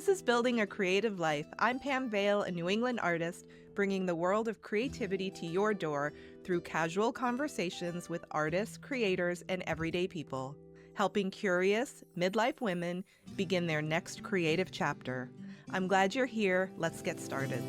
This is Building a Creative Life. I'm Pam Vale, a New England artist, bringing the world of creativity to your door through casual conversations with artists, creators, and everyday people, helping curious, midlife women begin their next creative chapter. I'm glad you're here. Let's get started.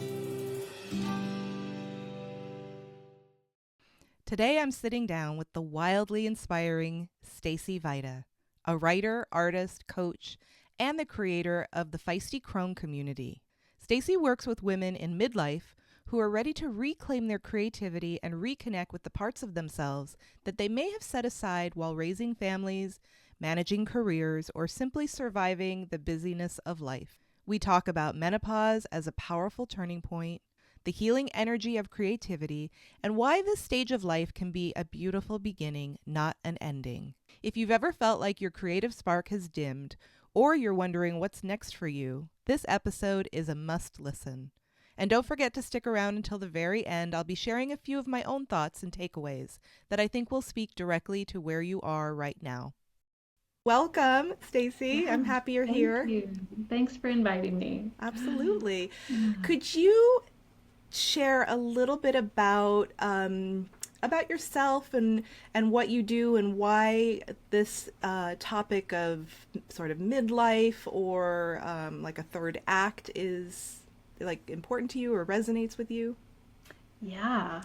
Today I'm sitting down with the wildly inspiring Stacy Vajta, a writer, artist, coach, and the creator of the Feisty Crone community. Stacy works with women in midlife who are ready to reclaim their creativity and reconnect with the parts of themselves that they may have set aside while raising families, managing careers, or simply surviving the busyness of life. We talk about menopause as a powerful turning point, the healing energy of creativity, and why this stage of life can be a beautiful beginning, not an ending. If you've ever felt like your creative spark has dimmed, or you're wondering what's next for you, this episode is a must listen. And don't forget to stick around until the very end. I'll be sharing a few of my own thoughts and takeaways that I think will speak directly to where you are right now. Welcome, Stacy. I'm happy you're here. Thank you. Thanks for inviting me. Absolutely. Could you share a little bit about yourself and what you do and why this topic of sort of midlife or like a third act is like important to you or resonates with you? Yeah.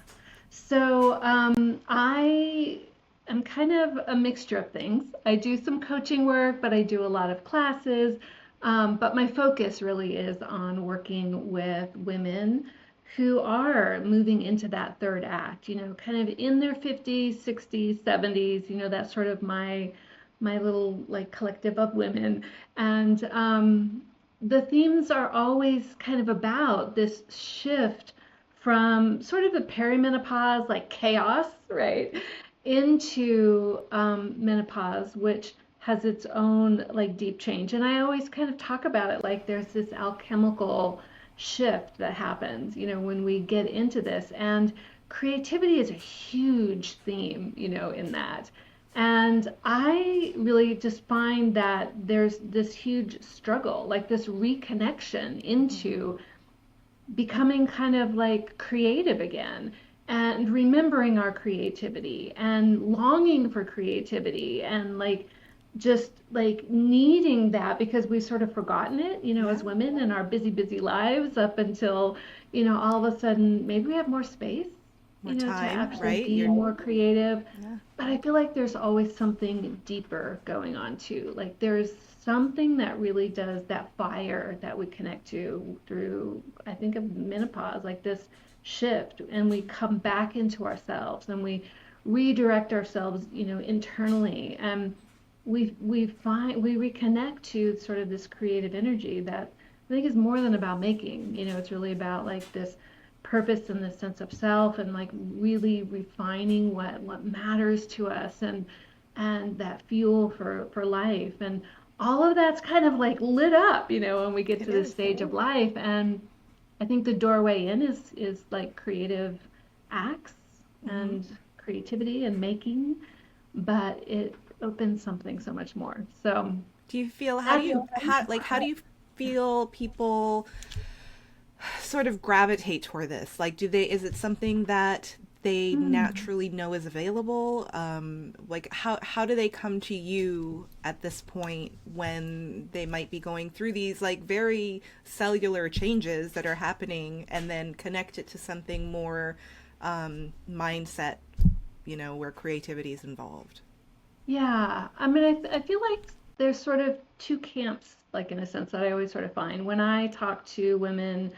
So I am kind of a mixture of things. I do some coaching work, but I do a lot of classes. But my focus really is on working with women who are moving into that third act, kind of in their 50s, 60s, 70s, that's sort of my little like collective of women. And the themes are always kind of about this shift from sort of the perimenopause, like chaos, right, into menopause, which has its own like deep change. And I always kind of talk about it like there's this alchemical shift that happens, when we get into this. And creativity is a huge theme, in that. And I really just find that there's this huge struggle, like this reconnection into becoming kind of like creative again and remembering our creativity and longing for creativity and like just like needing that because we've sort of forgotten it, as women in our busy lives up until, all of a sudden maybe we have more space, More to time, actually right? be more creative. Yeah. But I feel like there's always something deeper going on too. Like there's something that really does that fire that we connect to through, I think of menopause, like this shift, and we come back into ourselves and we redirect ourselves, internally. And we reconnect to sort of this creative energy that I think is more than about making. It's really about like this purpose and this sense of self and like really refining what matters to us and that fuel for life. And all of that's kind of like lit up, when we get to this stage of life. And I think the doorway in is like creative acts and creativity and making, but it opens something so much more. So Do you feel how do you feel people sort of gravitate toward this? Like, is it something that they naturally know is available? Like, how do they come to you at this point when they might be going through these like very cellular changes that are happening and then connect it to something more mindset, where creativity is involved? Yeah, I mean, I feel like there's sort of two camps, like in a sense that I always sort of find when I talk to women,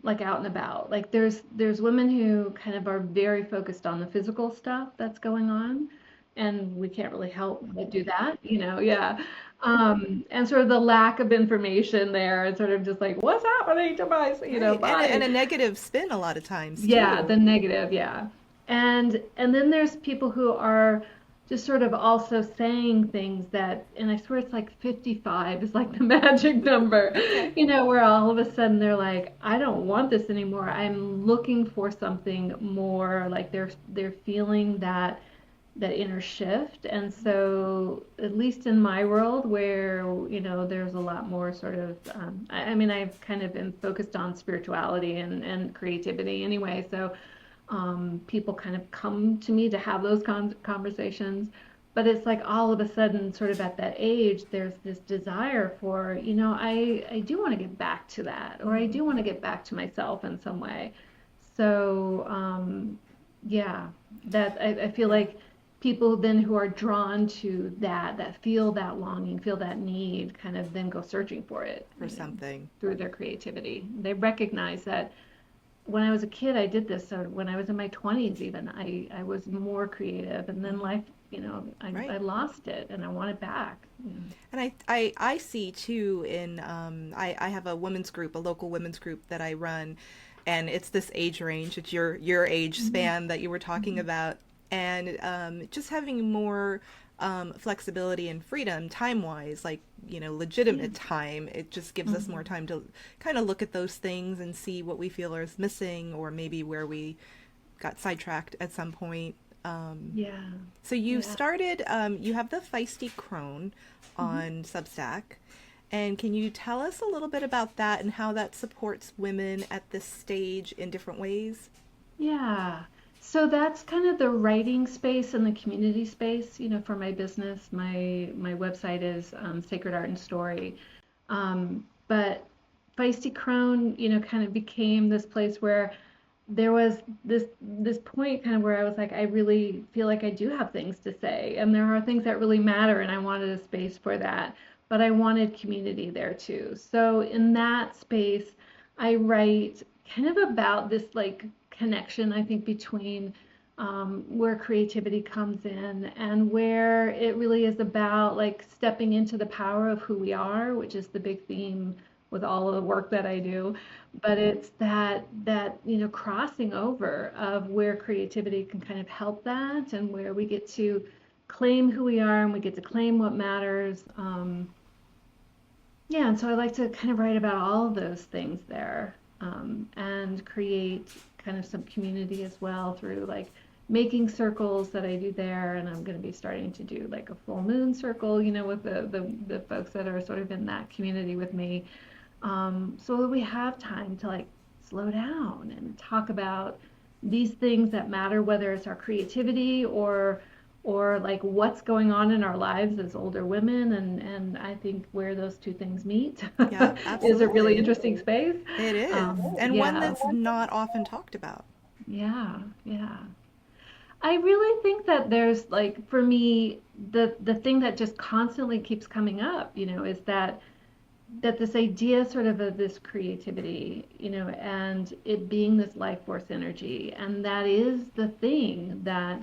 like out and about. Like there's women who kind of are very focused on the physical stuff that's going on, and we can't really help but do that, yeah. And sort of the lack of information there, and sort of just like what's happening to my, Right. And body. a negative spin a lot of times Yeah, too. the negative, yeah. And then there's people who are just sort of also saying things that, and I swear it's like 55 is like the magic number, Okay. where all of a sudden they're like, I don't want this anymore. I'm looking for something more. Like they're feeling that that inner shift. And so, at least in my world, where there's a lot more sort of, I mean, I've kind of been focused on spirituality and creativity anyway. So people kind of come to me to have those conversations. But it's like all of a sudden, sort of at that age, there's this desire for, I do want to get back to that, or I Mm-hmm. do want to get back to myself in some way. So, yeah, that I feel Yeah. like people then who are drawn to that feel that longing, feel that need, kind of then go searching for it, For something. through their creativity. They recognize that when I was a kid, I did this. So when I was in my 20s, even I was more creative, and then Mm-hmm. life, I Right. lost it, and I want it back. And I see too in I have a women's group, a local women's group that I run, and it's this age range. It's your age Mm-hmm. span that you were talking about, and just having more flexibility and freedom time wise, like Yeah. legitimate time. It just gives us more Mm-hmm. time to kind of look at those things and see what we feel is missing, or maybe where we got sidetracked at some point. Yeah. So you Yeah. started, you have the Feisty Crone Mm-hmm. on Substack. And can you tell us a little bit about that and how that supports women at this stage in different ways? Yeah. So that's kind of the writing space and the community space, for my business. My website is Sacred Art and Story. But Feisty Crone, kind of became this place where there was this point kind of where I was like, I really feel like I do have things to say, and there are things that really matter, and I wanted a space for that, but I wanted community there too. So in that space, I write kind of about this like connection, I think, between where creativity comes in and where it really is about like stepping into the power of who we are, which is the big theme with all of the work that I do. But it's that crossing over of where creativity can kind of help that, and where we get to claim who we are and we get to claim what matters. Yeah, and so I like to kind of write about all of those things there, and create kind of some community as well through like making circles that I do there. And I'm going to be starting to do like a full moon circle, with the folks that are sort of in that community with me, so that we have time to like slow down and talk about these things that matter, whether it's our creativity or like what's going on in our lives as older women. And I think where those two things meet Yeah, is a really absolutely. interesting space. It is. And one Yeah, that's not often talked about. yeah, yeah. I really think that there's like, for me, the thing that just constantly keeps coming up, is that this idea sort of this creativity, and it being this life force energy, and that is the thing that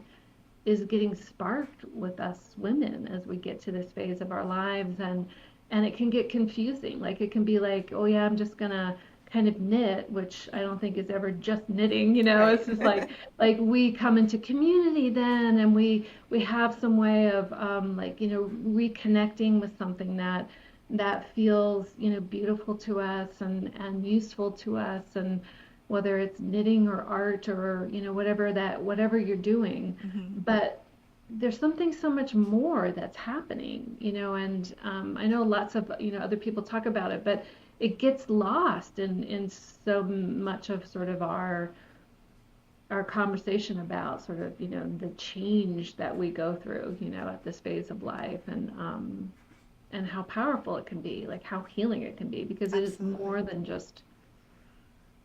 is getting sparked with us women as we get to this phase of our lives. And it can get confusing. Like it can be like, oh yeah, I'm just gonna kind of knit, which I don't think is ever just knitting. Right. It's just like we come into community then, and we have some way of like reconnecting with something that feels beautiful to us and useful to us. And whether it's knitting or art or whatever you're doing, Hmm. but there's something so much more that's happening, and I know lots of other people talk about it, but it gets lost in so much of sort of our conversation about sort of the change that we go through at this phase of life, and how powerful it can be, like how healing it can be, because it is Absolutely. more than just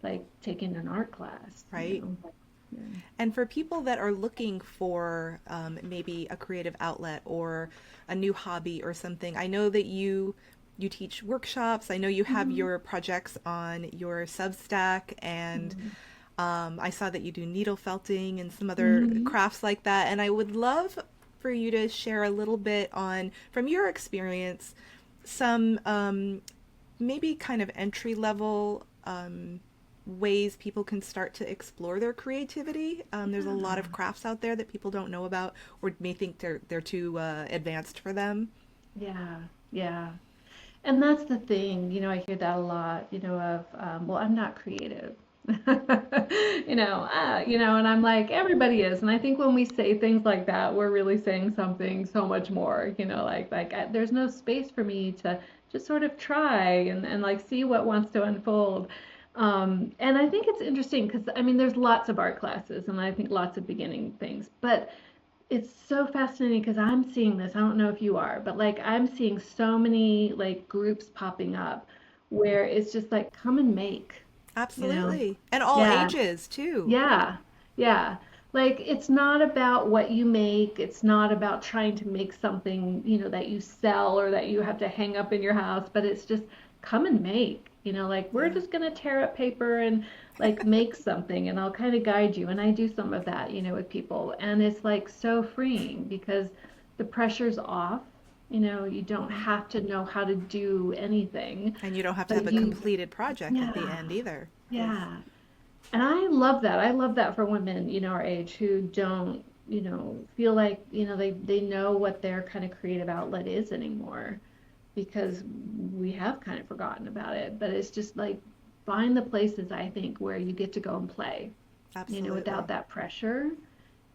like taking an art class, Right. Yeah. And for people that are looking for maybe a creative outlet or a new hobby or something, I know that you teach workshops. I know you have Mhm. your projects on your Substack, and Mhm. I saw that you do needle felting and some other Mhm. crafts like that. And I would love for you to share a little bit on, from your experience, some maybe kind of entry level ways people can start to explore their creativity. There's a lot of Yeah. crafts out there that people don't know about or may think they're too advanced for them. Yeah. Yeah. And that's the thing, I hear that a lot, of, well, I'm not creative. And I'm like, everybody is. And I think when we say things like that, we're really saying something so much more, there's no space for me to just sort of try and like see what wants to unfold. And I think it's interesting because I mean, there's lots of art classes and I think lots of beginning things, but it's so fascinating because I'm seeing this. I don't know if you are, but like I'm seeing so many like groups popping up where it's just like, come and make, you know? Absolutely. And all Yeah, ages too. yeah, yeah. Like it's not about what you make. It's not about trying to make something, that you sell or that you have to hang up in your house, but it's just come and make. Like we're Yeah. just gonna tear up paper and like make something and I'll kind of guide you. And I do some of that, with people. And it's like so freeing because the pressure's off. You don't Hmm. have to know how to do anything, And you don't have to have but a you, completed project at the yeah, end either. Because, yeah. And I love that. I love that for women, our age who don't, feel like, they know what their kind of creative outlet is anymore because we have kind of forgotten about it. But it's just like find the places I think where you get to go and play, without absolutely. that pressure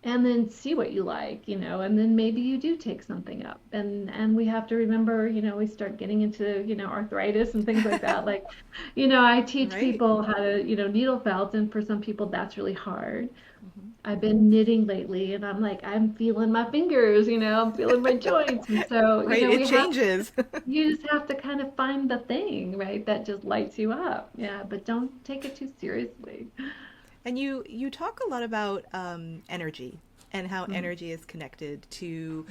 and then see what you like, and then maybe you do take something up. And we have to remember, we start getting into, arthritis and things like that. Like, I teach Right. people how to, needle felt, and for some people that's really hard. Hmm. I've been knitting lately and I'm like, I'm feeling my fingers, I'm feeling my joints. And so, Right. It changes. you just have to kind of find the thing, right, that just lights you up. Yeah, but don't take it too seriously. And you talk a lot about energy and how Mm-hmm. energy is connected to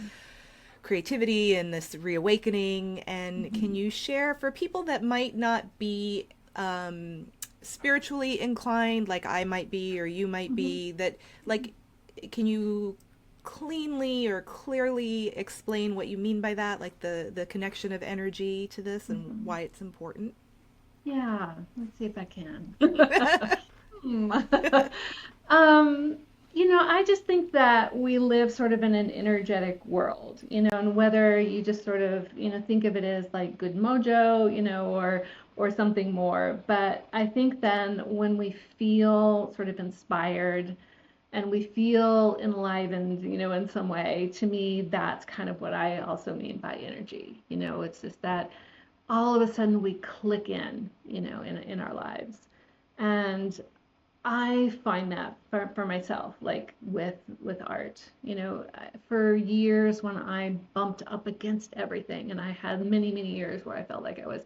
creativity and this reawakening. And can Mm-hmm. you share for people that might not be um, spiritually inclined, like I might be or you might be, that like, can you cleanly or clearly explain what you mean by that, like the connection of energy to this and Mm-hmm. why it's important? Yeah, let's see if I can. Hmm. Um, I just think that we live sort of in an energetic world, and whether you just sort of, think of it as like good mojo, or something more. But I think then when we feel sort of inspired and we feel enlivened, in some way, to me, that's kind of what I also mean by energy. It's just that all of a sudden we click in, in our lives. And I find that for myself, like with art, for years when I bumped up against everything, and I had many, many years where I felt like I was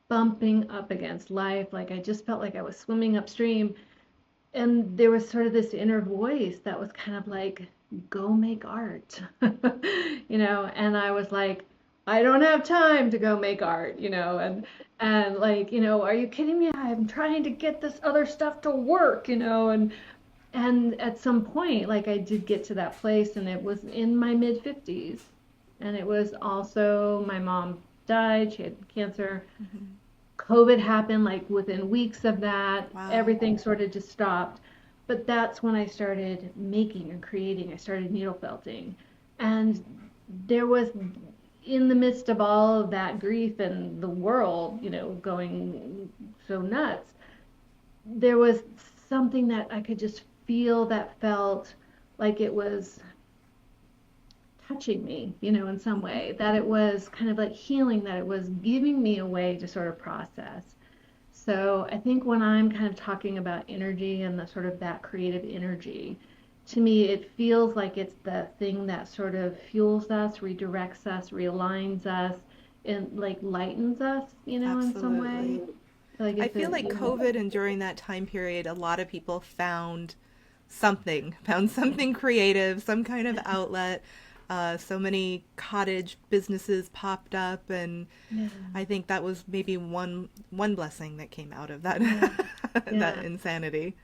bumping up against life, like I just felt like I was swimming upstream. And there was sort of this inner voice that was kind of like, go make art, and I was like, I don't have time to go make art, and like, are you kidding me? I'm trying to get this other stuff to work, and at some point, like I did get to that place and it was in my mid 50s. And it was also my mom died, she had cancer. Hmm. COVID happened like within weeks of that. Wow. Everything sort of just stopped. But that's when I started making and creating. I started needle felting. And there was, in the midst of all of that grief and the world, going so nuts, there was something that I could just feel that felt like it was touching me, in some Hmm. way, that it was kind of like healing, that it was giving me a way to sort of process. So I think when I'm kind of talking about energy and the sort of that creative energy, to me, it feels like it's the thing that sort of fuels us, redirects us, realigns us, and like lightens us, in some way. Absolutely. Like I it's feel a, like COVID and during that time period, a lot of people found something, found something creative, some kind of outlet. So many cottage businesses popped up, and yeah, I think that was maybe one blessing that came out of that yeah, that yeah. insanity.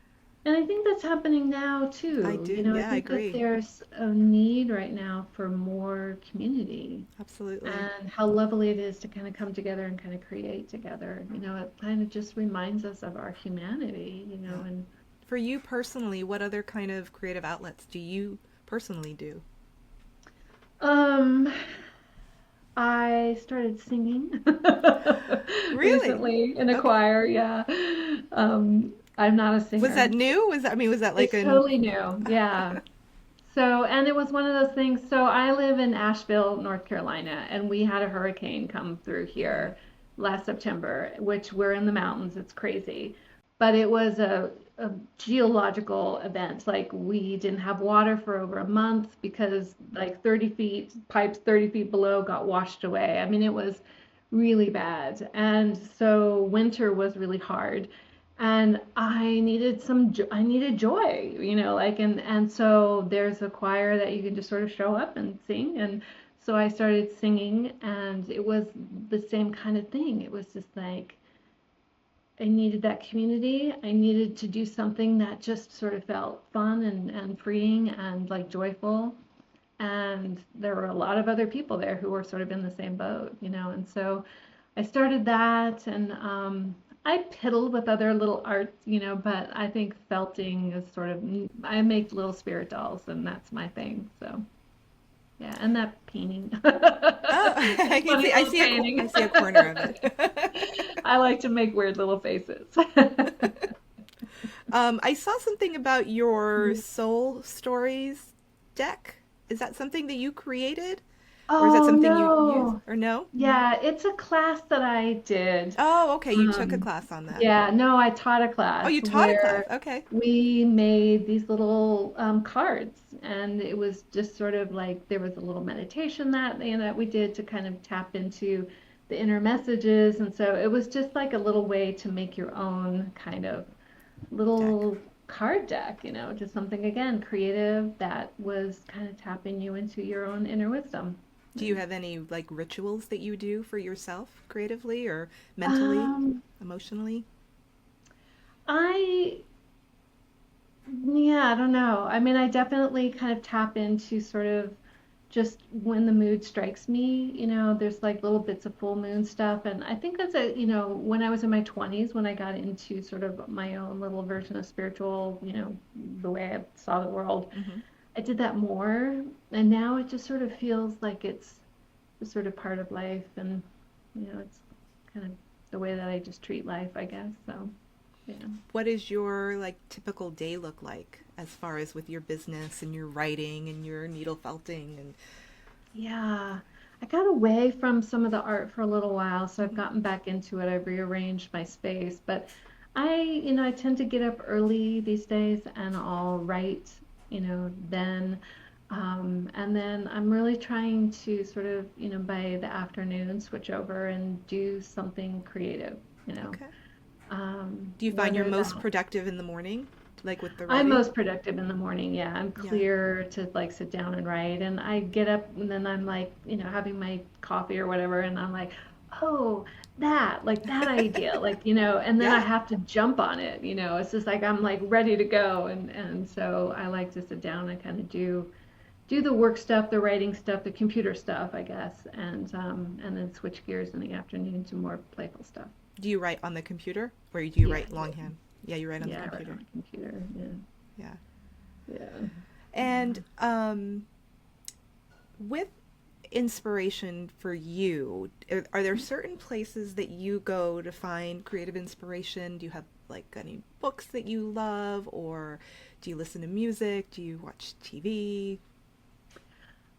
And I think that's happening now I too. do, I yeah, I think that agree. there's a need right now for more community Absolutely. and how lovely it is to kind of come together and kind of create together. It kind of just reminds us of our humanity, Yeah. and For you personally, what other kind of creative outlets do you personally do? um I started singing Really? recently in a Okay. choir, yeah. Um I'm not a Was that singer. new? Was that, I mean, was that like It's an, totally new. Yeah. So, and it was one of those things. So I live in Asheville, North Carolina, and we had a hurricane come through mhm, here last September, which we're in the mountains. It's crazy. But it was a geological event. Like we didn't have water for over a month because like 30 feet, pipes 30 feet below got washed away. I mean, it was really bad. And so winter was really hard and I needed joy, like and so there's a choir that you can just sort of show up and sing and so I started singing and it was the same kind of thing. It was just like I needed that community. I needed to do something that just sort of felt fun and freeing and like joyful. And there were a lot of other people there who were sort of in the same boat, and so I started that and I piddle with other little arts, but I think felting is sort of, I make little spirit dolls and that's my thing. So, yeah, and that painting. oh, I can Funny see, little I painting. see a corner of it. I like to make weird little faces. I saw something about your Soul Stories deck. Is that something that you created? Or is that Oh something you use? no. Or no? Yeah, it's a class that I did. Oh, okay. You took a Um, class on that. yeah, no, I taught a Oh, you class taught a class. where Okay. we made these little cards, and it was just sort of like there was a little meditation that we did to kind of tap into the inner messages, and so it was just like a little way to make your own kind of Deck. little card deck, just something again creative that was kind of tapping you into your own inner wisdom. Do you have any like rituals that you do for yourself creatively or mentally, Um, emotionally? I Yeah, I don't know. I mean, I definitely kind of tap into sort of just when the mood strikes me, there's like little bits of full moon stuff. And I think that's when I was in my 20s, when I got into sort of my own little version of spiritual, the way I saw the world, Mm-hmm. I did that more. And now it just sort of feels like it's just sort of part of life. And, it's kind of the way that I just treat life, I guess. So, yeah. What does your like typical day look like as far as with your business and your writing and your needle felting and Yeah, I got away from some of the art for a little while, so I've mhm. gotten back into it. I've rearranged my space, but I tend to get up early these days and I'll write, then. And then I'm really trying to sort of, by the afternoon, switch over and do something creative, you know, Okay. Do you find you're whether most that productive in the morning, like with the I'm writing? most productive in the morning. Yeah, I'm Yeah. clear to like sit down and write. And I get up and then I'm like, having my coffee or whatever. And I'm like, oh, that idea, and then I Yeah. have to jump on it. It's just like I'm like ready to go. And so I like to sit down and kind of do the work stuff, the writing stuff, the computer stuff, I guess. And then switch gears in the afternoon to more playful stuff. Do you write on the computer or do you Yeah, write I do. longhand? Yeah, you write on the Yeah, I write on computer. the computer. Yeah. Yeah. Yeah. And with inspiration for you, are there certain places that you go to find creative inspiration? Do you have like any books that you love, or do you listen to music? Do you watch TV,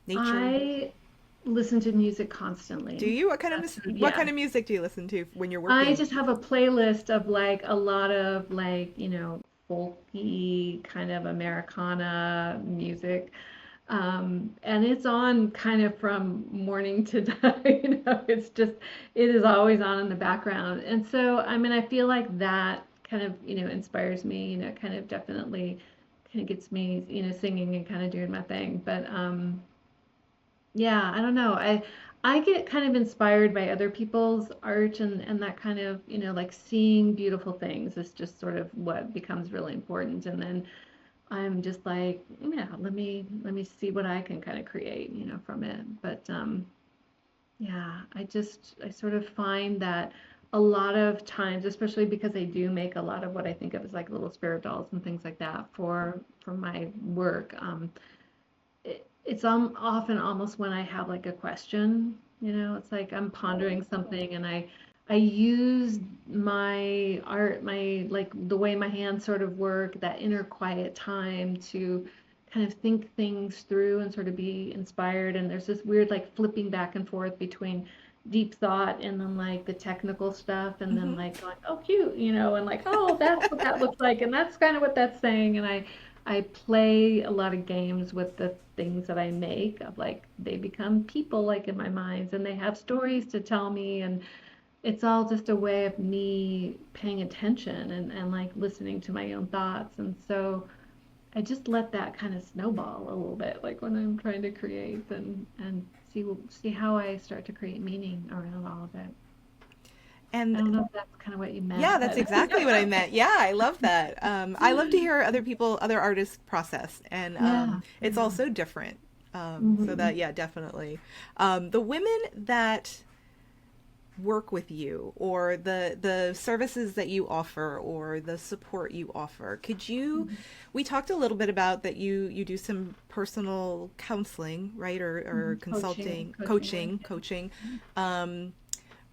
nature? I listen to music Do constantly. you? What kind Yeah. of music do you listen to when you're I working? just have a playlist of like a lot of like, folky kind of Americana music. And it's on kind of from morning to night, it is always on in the background. And so, I mean, I feel like that kind of, inspires me, kind of definitely kind of gets me, singing and kind of doing my thing. But, yeah, I don't know. I get kind of inspired by other people's art and that kind of, like seeing beautiful things is just sort of what becomes really important. And then I'm just like, yeah, let me see what I can kind of create, from it. But yeah, I sort of find that a lot of times, especially because I do make a lot of what I think of as like little spirit dolls and things like that for my work. It's often almost when I have like a question, it's like I'm pondering something and I use my art, my like the way my hands sort of work, that inner quiet time to kind of think things through and sort of be inspired. And there's this weird like flipping back and forth between deep thought and then like the technical stuff and then Hmm. like going, oh cute, and like, oh, that's what that looks like and that's kind of what that's saying. And I play a lot of games with the things that I make of like they become people like in my minds and they have stories to tell me and it's all just a way of me paying attention and like listening to my own thoughts. And so I just let that kind of snowball a little bit, like when I'm trying to create and see how I start to create meaning around all of it. I And don't know if that's kind of what you yeah, meant, that's but exactly what I meant. Yeah, I love that. I love to hear other artists process, and yeah, it's yeah. also different. So Hmm. that, yeah, definitely. The women that work with you, or the services that you offer, or the support you offer, could you? We talked a little bit about that. You do some personal counseling, right, or Coaching, consulting, coaching work. coaching. Yeah. Um,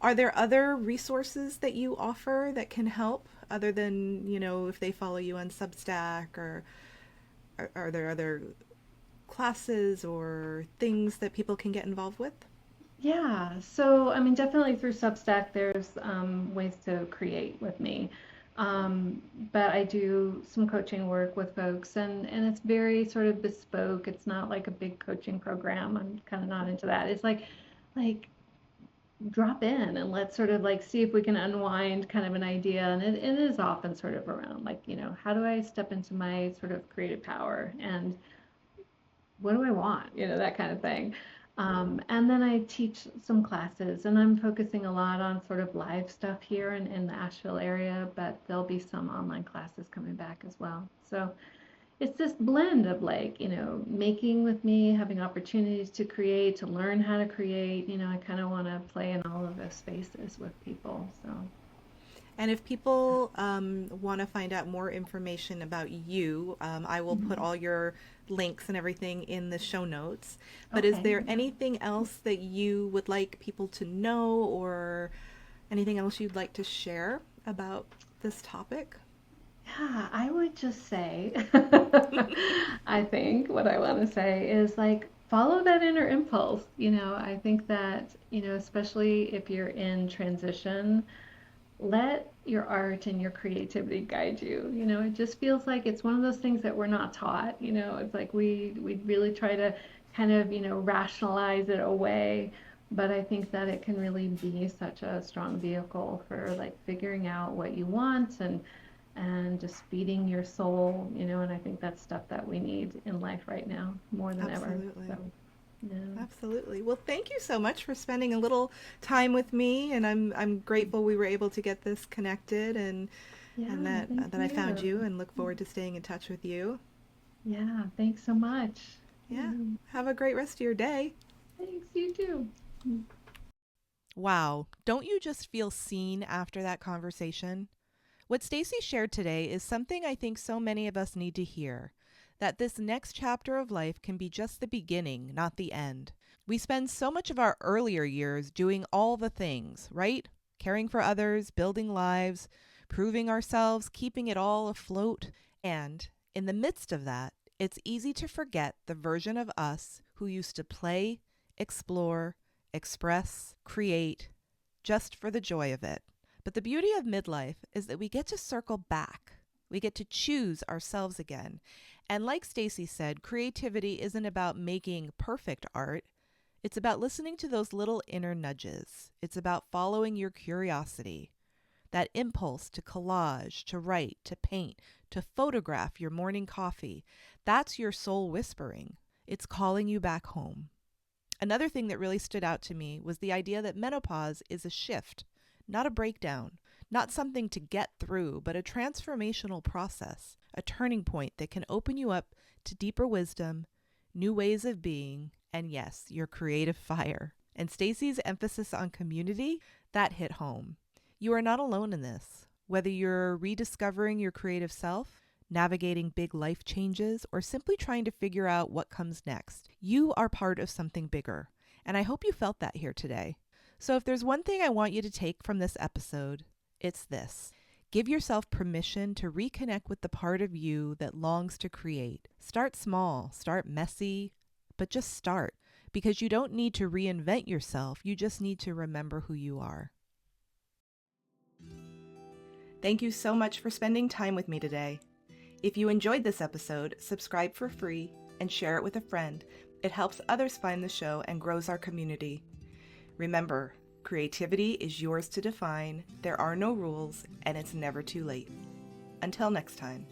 are there other resources that you offer that can help other than, if they follow you on Substack, or are there other classes or things that people can get involved with? Yeah, so I mean, definitely through Substack, there's ways to create with me. Um, but I do some coaching work with folks, and it's very sort of bespoke. It's not like a big coaching program. I'm kind of not into that. It's like drop in and let's sort of like see if we can unwind kind of an idea. And it is often sort of around like, how do I step into my sort of creative power and what do I want? That kind of thing. And then I teach some classes, and I'm focusing a lot on sort of live stuff here in the Asheville area, but there'll be some online classes coming back as well. So it's this blend of like, making with me, having opportunities to create, to learn how to create. I kind of want to play in all of those spaces with people. So, And if people want to find out more information about you, I will put mhm. all your links and everything in the show notes. But is Okay. there anything else that you would like people to know, or anything else you'd like to share about this topic? Yeah, I would just say, I think what I want to say is like follow that inner impulse. I think that, especially if you're in transition, let your art and your creativity guide you. It just feels like it's one of those things that we're not taught. It's like we really try to kind of, rationalize it away. But I think that it can really be such a strong vehicle for like figuring out what you want and just feeding your soul, and I think that's stuff that we need in life right now more than ever. So, Absolutely. yeah. Absolutely. Well, thank you so much for spending a little time with me, and I'm grateful we were able to get this connected, and Yeah, thank that I found you, you. and look forward to staying in touch with you. Yeah, thanks so much. Yeah. Have a great rest of your day. Thanks, you too. Wow, don't you just feel seen after that conversation? What Stacy shared today is something I think so many of us need to hear, that this next chapter of life can be just the beginning, not the end. We spend so much of our earlier years doing all the things, right? Caring for others, building lives, proving ourselves, keeping it all afloat. And in the midst of that, it's easy to forget the version of us who used to play, explore, express, create, just for the joy of it. But the beauty of midlife is that we get to circle back. We get to choose ourselves again. And like Stacy said, creativity isn't about making perfect art. It's about listening to those little inner nudges. It's about following your curiosity, that impulse to collage, to write, to paint, to photograph your morning coffee. That's your soul whispering. It's calling you back home. Another thing that really stood out to me was the idea that menopause is a shift, not a breakdown, not something to get through, but a transformational process, a turning point that can open you up to deeper wisdom, new ways of being, and yes, your creative fire. And Stacy's emphasis on community, that hit home. You are not alone in this. Whether you're rediscovering your creative self, navigating big life changes, or simply trying to figure out what comes next, you are part of something bigger. And I hope you felt that here today. So if there's one thing I want you to take from this episode, it's this. Give yourself permission to reconnect with the part of you that longs to create. Start small, start messy, but just start, because you don't need to reinvent yourself. You just need to remember who you are. Thank you so much for spending time with me today. If you enjoyed this episode, subscribe for free and share it with a friend. It helps others find the show and grows our community. Remember, creativity is yours to define, there are no rules, and it's never too late. Until next time.